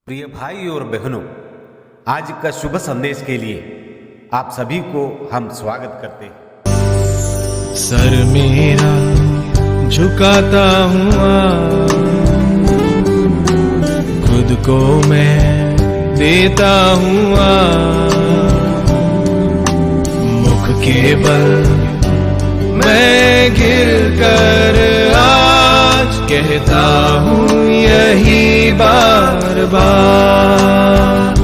प्रिय भाई और बहनों, आज का शुभ संदेश के लिए आप सभी को हम स्वागत करते हैं। सर मेरा झुकाता हूँ खुद को मैं देता हूँ मुख के बल मैं गिर कर आज कहता हूँ यही बार बार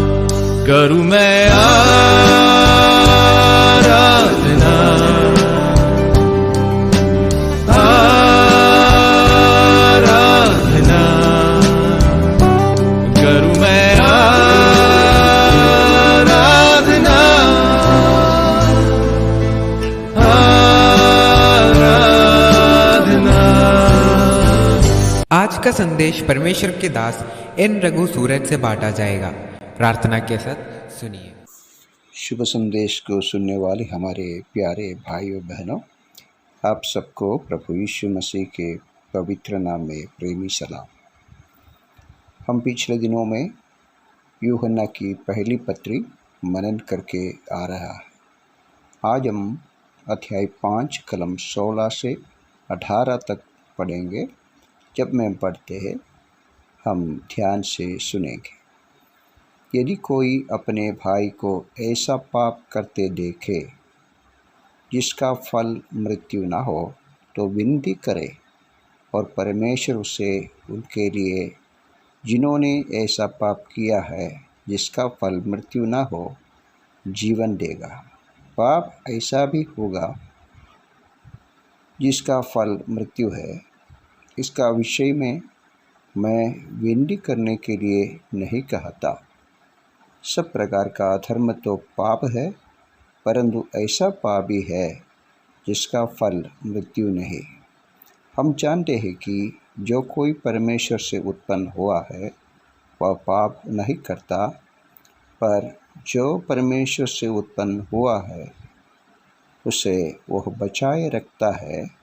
करूँ मैं आराधना आराधना करूँ मैं आराधना आराधना। आज का संदेश परमेश्वर के दास एन रघु सूरज से बांटा जाएगा। प्रार्थना के साथ सुनिए। शुभ संदेश को सुनने वाले हमारे प्यारे भाइयों बहनों, आप सबको प्रभु यीशु मसीह के पवित्र नाम में प्रेमी सलाम। हम पिछले दिनों में यूहन्ना की पहली पत्री मनन करके आ रहा है। आज हम अध्याय 5 कलम 16 से 18 तक पढ़ेंगे। जब मैं पढ़ते हैं हम ध्यान से सुनेंगे। यदि कोई अपने भाई को ऐसा पाप करते देखे जिसका फल मृत्यु न हो तो विनती करे और परमेश्वर उसे उनके लिए जिन्होंने ऐसा पाप किया है जिसका फल मृत्यु न हो जीवन देगा। पाप ऐसा भी होगा जिसका फल मृत्यु है। इसका विषय में मैं विनती करने के लिए नहीं कहता। सब प्रकार का अधर्म तो पाप है, परंतु ऐसा पाप भी है जिसका फल मृत्यु नहीं। हम जानते हैं कि जो कोई परमेश्वर से उत्पन्न हुआ है वह पाप नहीं करता, पर जो परमेश्वर से उत्पन्न हुआ है उसे वह बचाए रखता है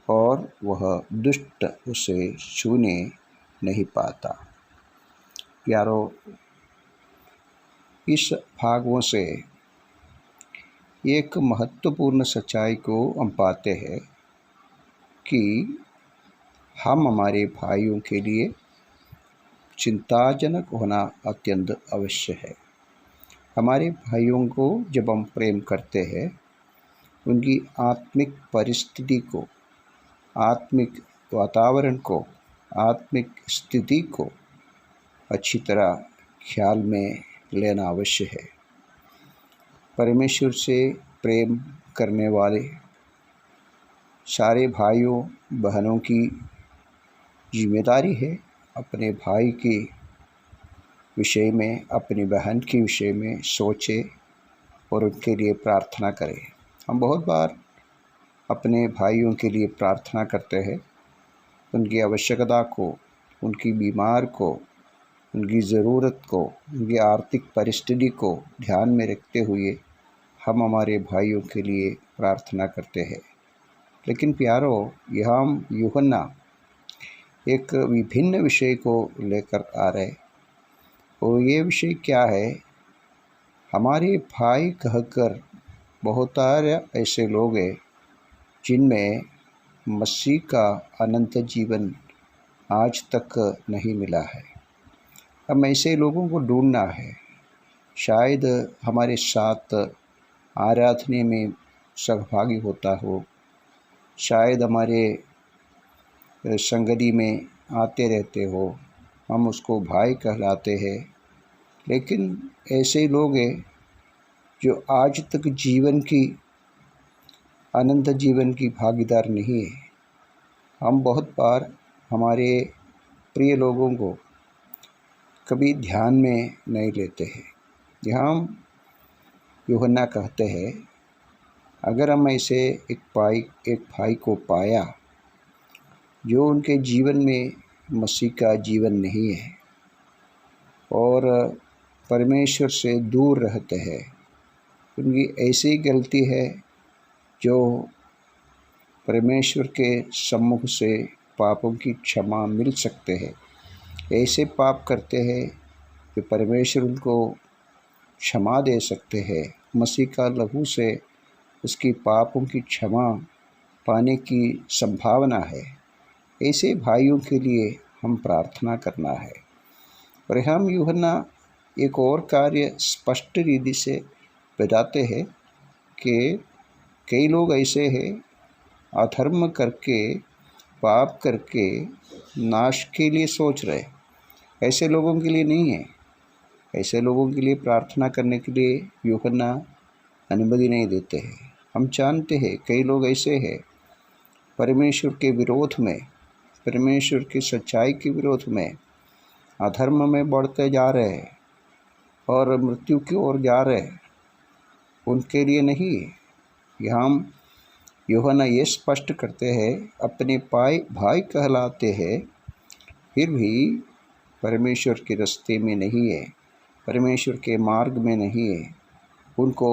और वह दुष्ट उसे छूने नहीं पाता। प्यारो, इस भागों से एक महत्वपूर्ण सच्चाई को हम पाते हैं कि हम हमारे भाइयों के लिए चिंताजनक होना अत्यंत आवश्यक है। हमारे भाइयों को जब हम प्रेम करते हैं, उनकी आत्मिक परिस्थिति को, आत्मिक वातावरण को, आत्मिक स्थिति को अच्छी तरह ख्याल में लेना आवश्यक है। परमेश्वर से प्रेम करने वाले सारे भाइयों बहनों की जिम्मेदारी है अपने भाई के विषय में, अपनी बहन के विषय में सोचे और उनके लिए प्रार्थना करें। हम बहुत बार अपने भाइयों के लिए प्रार्थना करते हैं, उनकी आवश्यकता को, उनकी बीमार को, उनकी ज़रूरत को, उनकी आर्थिक परिस्थिति को ध्यान में रखते हुए हम हमारे भाइयों के लिए प्रार्थना करते हैं। लेकिन प्यारो, यहाँ यूहन्ना एक विभिन्न विषय को लेकर आ रहे और ये विषय क्या है? हमारे भाई कहकर बहुत सारे ऐसे लोग हैं जिनमें मसीह का अनंत जीवन आज तक नहीं मिला है। हम ऐसे लोगों को ढूंढना है। शायद हमारे साथ आराधना में सहभागी होता हो, शायद हमारे संगति में आते रहते हो, हम उसको भाई कहलाते हैं। लेकिन ऐसे लोग हैं जो आज तक जीवन की, अनंत जीवन की भागीदार नहीं है। हम बहुत बार हमारे प्रिय लोगों को कभी ध्यान में नहीं लेते हैं। यहाँ यूहन्ना कहते हैं, अगर हम ऐसे एक भाई को पाया जो उनके जीवन में मसीह का जीवन नहीं है और परमेश्वर से दूर रहते हैं, उनकी ऐसी गलती है जो परमेश्वर के सम्मुख से पापों की क्षमा मिल सकते हैं। ऐसे पाप करते हैं कि परमेश्वर उनको क्षमा दे सकते हैं। मसीह का लहू से उसकी पापों की क्षमा पाने की संभावना है। ऐसे भाइयों के लिए हम प्रार्थना करना है। और हम यूहन्ना एक और कार्य स्पष्ट रीति से बताते हैं कि कई लोग ऐसे हैं अधर्म करके, पाप करके नाश के लिए सोच रहे। ऐसे लोगों के लिए नहीं है। ऐसे लोगों के लिए प्रार्थना करने के लिए यूहन्ना अनुमति नहीं देते हैं। हम जानते हैं कई लोग ऐसे हैं परमेश्वर के विरोध में, परमेश्वर की सच्चाई के विरोध में, अधर्म में बढ़ते जा रहे हैं और मृत्यु की ओर जा रहे हैं। उनके लिए नहीं। यहाँ यूहन्ना ये स्पष्ट करते हैं अपने भाई कहलाते हैं, फिर भी परमेश्वर के रास्ते में नहीं है, परमेश्वर के मार्ग में नहीं है। उनको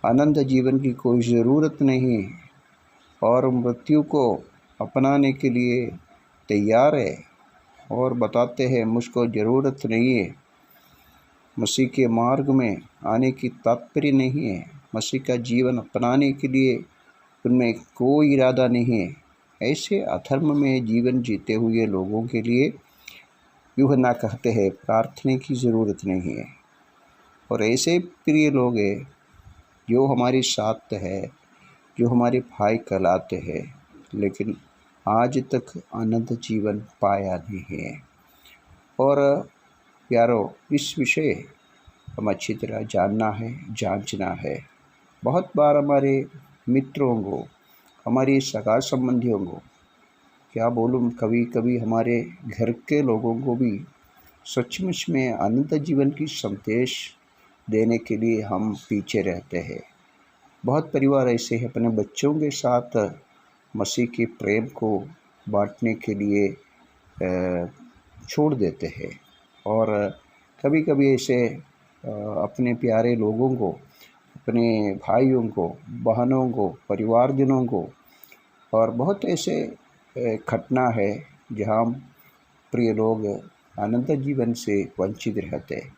अनंत जीवन की कोई ज़रूरत नहीं है और मृत्यु को अपनाने के लिए तैयार है और बताते हैं मुझको ज़रूरत नहीं है। मसीह के मार्ग में आने की तात्पर्य नहीं है। मसीह का जीवन अपनाने के लिए उनमें कोई इरादा नहीं है। ऐसे अधर्म में जीवन जीते हुए लोगों के लिए यूहन्ना कहते हैं प्रार्थना की ज़रूरत नहीं है। और ऐसे प्रिय लोग हैं जो हमारे साथ है, जो हमारे भाई कहलाते हैं, लेकिन आज तक अनंत जीवन पाया नहीं है। और प्यारो, इस विषय हम अच्छी तरह जानना है, जांचना है। बहुत बार हमारे मित्रों को, हमारे सगा संबंधियों को, क्या बोलूँ, कभी कभी हमारे घर के लोगों को भी सचमुच में अनंत जीवन की संदेश देने के लिए हम पीछे रहते हैं। बहुत परिवार ऐसे हैं अपने बच्चों के साथ मसीह के प्रेम को बांटने के लिए छोड़ देते हैं। और कभी कभी ऐसे अपने प्यारे लोगों को, अपने भाइयों को, बहनों को, परिवारजनों को, और बहुत ऐसे घटना है जहाँ प्रिय लोग अनंत जीवन से वंचित रहते हैं।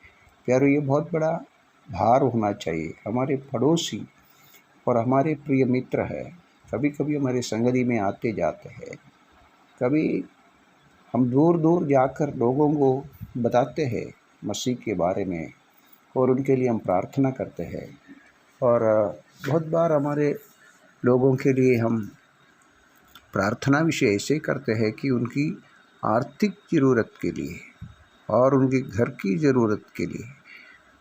प्यारो, ये बहुत बड़ा भार होना चाहिए। हमारे पड़ोसी और हमारे प्रिय मित्र है, कभी कभी हमारे संगति में आते जाते हैं। कभी हम दूर दूर जाकर लोगों को बताते हैं मसीह के बारे में और उनके लिए हम प्रार्थना करते हैं। और बहुत बार हमारे लोगों के लिए हम प्रार्थना विषय ऐसे करते हैं कि उनकी आर्थिक ज़रूरत के लिए और उनके घर की ज़रूरत के लिए,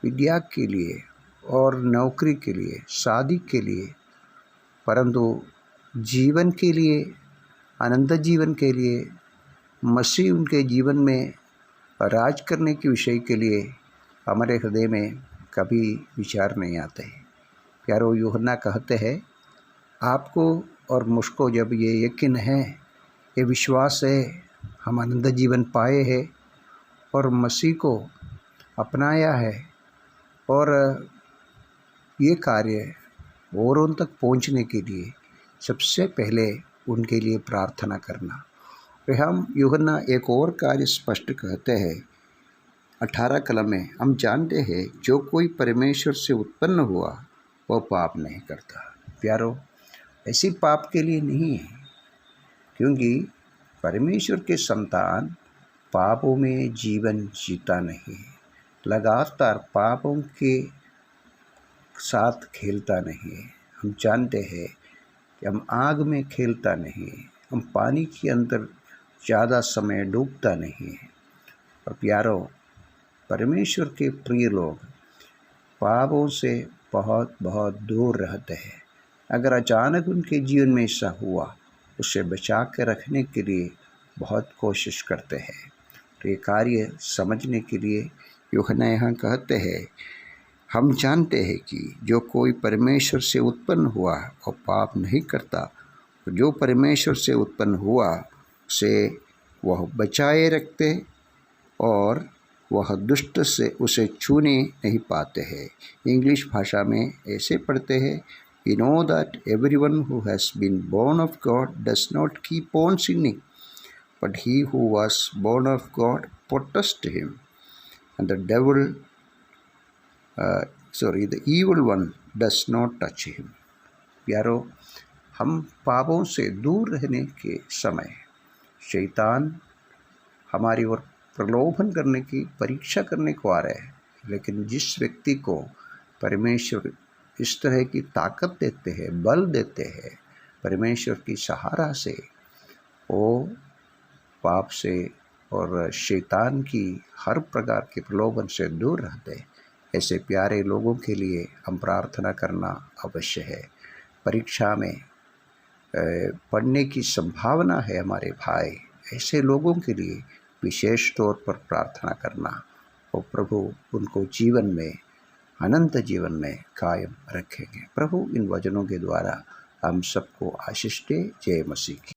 विद्या के लिए और नौकरी के लिए, शादी के लिए, परंतु जीवन के लिए, अनंत जीवन के लिए, मसीह उनके जीवन में राज करने के विषय के लिए हमारे हृदय में कभी विचार नहीं आते। प्यारो, यूहन्ना कहते हैं आपको और मुझको जब ये यकीन है, ये विश्वास है, हम अनंत जीवन पाए हैं और मसीह को अपनाया है, और ये कार्य औरों तक पहुंचने के लिए सबसे पहले उनके लिए प्रार्थना करना। और हम यूहन्ना एक और कार्य स्पष्ट कहते हैं 18 कलम में, हम जानते हैं जो कोई परमेश्वर से उत्पन्न हुआ वह पाप नहीं करता। प्यारो, ऐसी पाप के लिए नहीं है, क्योंकि परमेश्वर के संतान पापों में जीवन जीता नहीं है, लगातार पापों के साथ खेलता नहीं है। हम जानते हैं कि हम आग में खेलता नहीं है, हम पानी के अंदर ज़्यादा समय डूबता नहीं है। और प्यारो, परमेश्वर के प्रिय लोग पापों से बहुत बहुत दूर रहते हैं। अगर अचानक उनके जीवन में ऐसा हुआ, उसे बचा के रखने के लिए बहुत कोशिश करते हैं। तो ये कार्य समझने के लिए यूहन्ना यहाँ कहते हैं हम जानते हैं कि जो कोई परमेश्वर से उत्पन्न हुआ वह पाप नहीं करता, जो परमेश्वर से उत्पन्न हुआ उसे वह बचाए रखते और वह दुष्ट से उसे छूने नहीं पाते हैं। इंग्लिश भाषा में ऐसे पढ़ते हैं, We know that everyone who has been born of God does not keep on sinning, but he who was born of God protects him, and the evil one does not touch him. प्यारो, हम पापों से दूर रहने के समय शैतान हमारी ओर प्रलोभन करने की परीक्षा करने को आ रहे हैं, लेकिन जिस व्यक्ति को परमेश्वर इस तरह की ताकत देते हैं, बल देते हैं, परमेश्वर की सहारा से वो पाप से और शैतान की हर प्रकार के प्रलोभन से दूर रहते हैं। ऐसे प्यारे लोगों के लिए हम प्रार्थना करना अवश्य है। परीक्षा में पढ़ने की संभावना है हमारे भाई, ऐसे लोगों के लिए विशेष तौर पर प्रार्थना करना, और प्रभु उनको जीवन में, अनंत जीवन में कायम रखेंगे। प्रभु इन वचनों के द्वारा हम सबको आशीष दे। जय मसीह की।